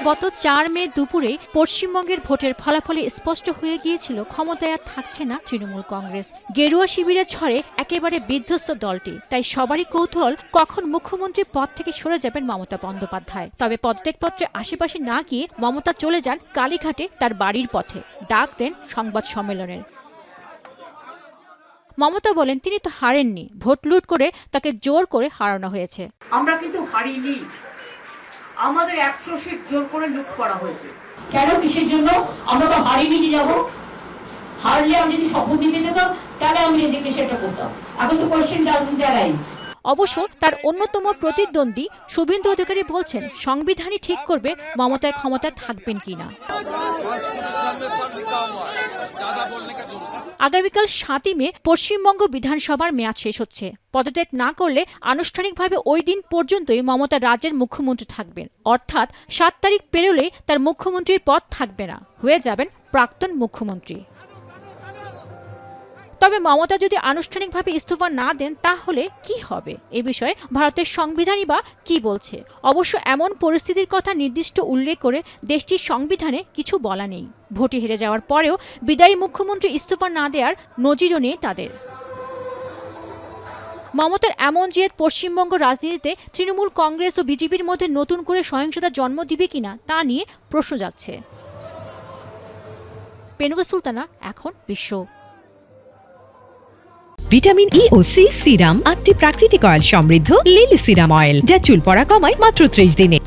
গত ৪ মে দুপুরে পশ্চিমবঙ্গের ভোটের ফলাফলে স্পষ্ট হয়ে গিয়েছিল ক্ষমতায় আর থাকছে না তৃণমূল কংগ্রেস। গেরুয়া শিবিরের ঝড়ে একেবারে বিধ্বস্ত দলটি। তাই সবারই কৌতূহল কখন মুখ্যমন্ত্রীর পদ থেকে সরে যাবেন মমতা বন্দ্যোপাধ্যায়। তবে পদত্যাগপত্রের আশেপাশে না গিয়ে মমতা চলে যান কালীঘাটে তার বাড়ির পথে, ডাক দেন সংবাদ সম্মেলনের। মমতা বলেন তিনি তো হারেননি, ভোট লুট করে তাকে জোর করে হারানো হয়েছে। আমরা কিন্তু হারিনি, আমাদের 100 সিট জোর করে লুট করা হয়েছে। কেন, কিসের জন্য? আমরা তো হারিয়ে নিয়ে যাবো। হারলে আমি যদি শপথ দিতে যেতাম তাহলে আমি রেজিগনেশনটা করতাম। এখন তো কোয়েশ্চেন ডাজন্ট অ্যারাইজ। অবশ্য তার অন্যতম প্রতিদ্বন্দ্বী শুভেন্দু অধিকারী বলছেন সংবিধানই ঠিক করবে মমতায় ক্ষমতায় থাকবেন কিনা। আগামীকাল 7ই মে পশ্চিমবঙ্গ বিধানসভার মেয়াদ শেষ হচ্ছে। পদত্যাগ না করলে আনুষ্ঠানিকভাবে ওই দিন পর্যন্তই মমতা রাজ্যের মুখ্যমন্ত্রী থাকবেন। অর্থাৎ 7 তারিখ পেরোলেই তার মুখ্যমন্ত্রীর পদ থাকবে না, হয়ে যাবেন প্রাক্তন মুখ্যমন্ত্রী। তবে মমতা যদি আনুষ্ঠানিকভাবে ইস্তফা না দেন তাহলে কি হবে, এ বিষয়ে ভারতের সংবিধানই বা কি বলছে? অবশ্য এমন পরিস্থিতির কথা নির্দিষ্ট উল্লেখ করে দেশটির সংবিধানে কিছু বলা নেই। ভোটে হেরে যাওয়ার পরেও বিদায়ী মুখ্যমন্ত্রী ইস্তফা না দেওয়ার নজিরও নেই তাদের। মমতার এমন জেদ পশ্চিমবঙ্গ রাজনীতিতে তৃণমূল কংগ্রেস ও বিজেপির মধ্যে নতুন করে সহিংসতা জন্ম দিবে কিনা তা নিয়ে প্রশ্ন যাচ্ছে। পেনুকা সুলতানা, এখন বিশ্ব। ভিটামিন ই ও সি সিরাম 8টি প্রাকৃতিক অয়েল সমৃদ্ধ লিলি সিরাম অয়েল, যা চুল পড়া কমায় মাত্র 30 দিনে।